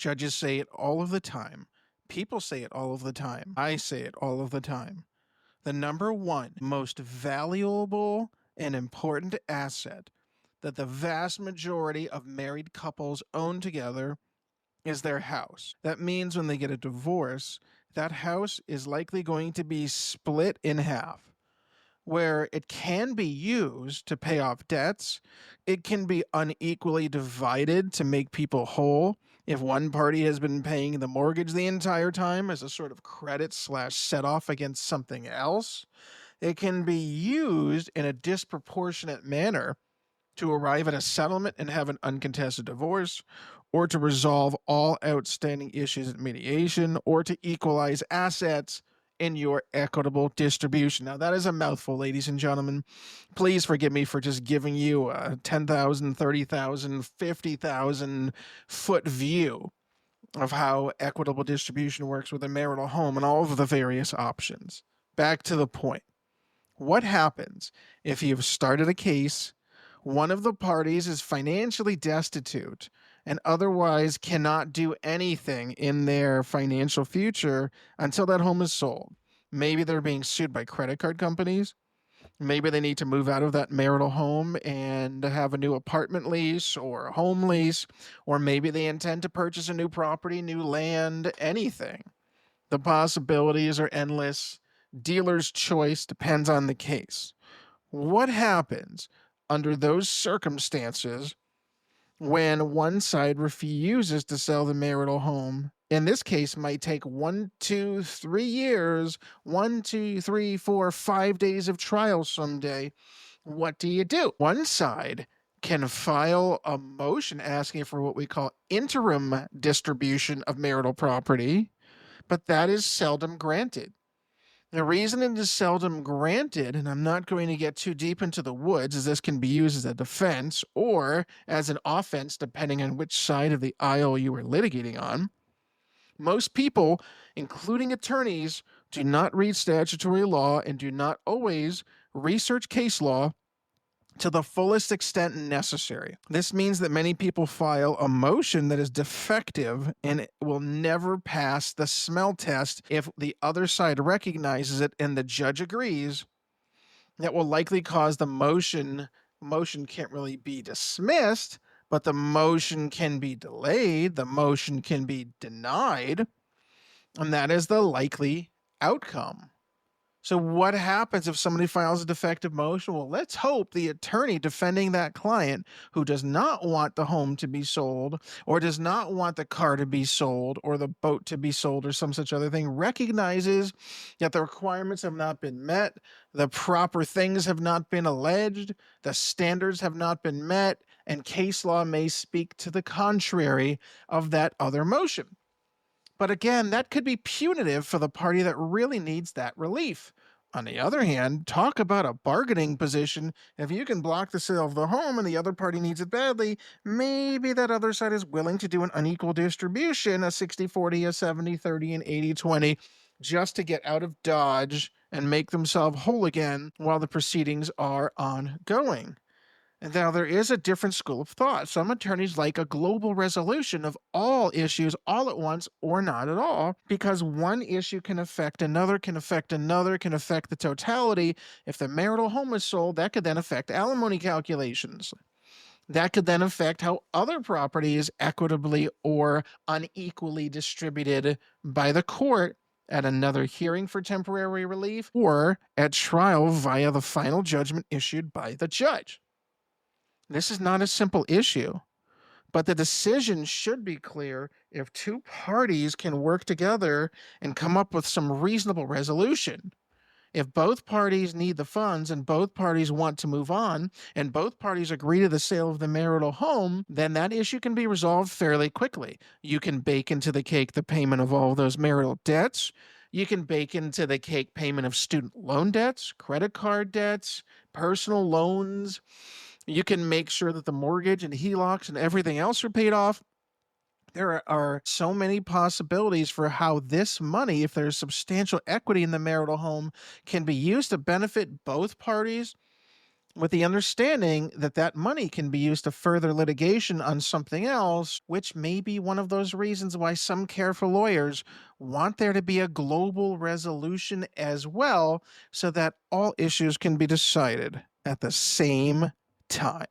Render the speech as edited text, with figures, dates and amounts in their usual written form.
Judges say it all of the time. People say it all of the time. I say it all of the time. The number one most valuable and important asset that the vast majority of married couples own together is their house. That means when they get a divorce, that house is likely going to be split in half, where it can be used to pay off debts. It can be unequally divided to make people whole. If one party has been paying the mortgage the entire time as a sort of credit slash set off against something else, it can be used in a disproportionate manner to arrive at a settlement and have an uncontested divorce, or to resolve all outstanding issues at mediation, or to equalize assets in your equitable distribution. Now, that is a mouthful, ladies and gentlemen. Please forgive me for just giving you a 10,000, 30,000, 50,000 foot view of how equitable distribution works with a marital home and all of the various options. Back to the point. What happens if you've started a case, one of the parties is financially destitute and otherwise cannot do anything in their financial future until that home is sold? Maybe they're being sued by credit card companies. Maybe they need to move out of that marital home and have a new apartment lease or a home lease, or maybe they intend to purchase a new property, new land, anything. The possibilities are endless. Dealer's choice depends on the case. What happens under those circumstances when one side refuses to sell the marital home? In this case, might take 1, 2, 3 years, 1, 2, 3, 4, 5 days of trial someday. What do you do? One side can file a motion asking for what we call interim distribution of marital property, but that is seldom granted. The reason it is seldom granted, and I'm not going to get too deep into the woods, is this can be used as a defense or as an offense, depending on which side of the aisle you are litigating on. Most people, including attorneys, do not read statutory law and do not always research case law to the fullest extent necessary. This means that many people file a motion that is defective and it will never pass the smell test if the other side recognizes it and the judge agrees. That will likely cause the motion can't really be dismissed, but the motion can be delayed, the motion can be denied, and that is the likely outcome. So what happens if somebody files a defective motion? Well, let's hope the attorney defending that client who does not want the home to be sold or does not want the car to be sold or the boat to be sold or some such other thing recognizes that the requirements have not been met, the proper things have not been alleged, the standards have not been met, and case law may speak to the contrary of that other motion. But again, that could be punitive for the party that really needs that relief. On the other hand, talk about a bargaining position. If you can block the sale of the home and the other party needs it badly, maybe that other side is willing to do an unequal distribution, a 60-40, a 70-30, an 80-20, just to get out of Dodge and make themselves whole again while the proceedings are ongoing. And now there is a different school of thought. Some attorneys like a global resolution of all issues all at once or not at all, because one issue can affect another, can affect another, can affect the totality. If the marital home is sold, that could then affect alimony calculations. That could then affect how other property is equitably or unequally distributed by the court at another hearing for temporary relief or at trial via the final judgment issued by the judge. This is not a simple issue, but the decision should be clear if two parties can work together and come up with some reasonable resolution. If both parties need the funds and both parties want to move on and both parties agree to the sale of the marital home, then that issue can be resolved fairly quickly. You can bake into the cake the payment of all of those marital debts. You can bake into the cake payment of student loan debts, credit card debts, personal loans. You can make sure that the mortgage and HELOCs and everything else are paid off. There are so many possibilities for how this money, if there's substantial equity in the marital home, can be used to benefit both parties. with the understanding that that money can be used to further litigation on something else, which may be one of those reasons why some careful lawyers want there to be a global resolution as well, so that all issues can be decided at the same time.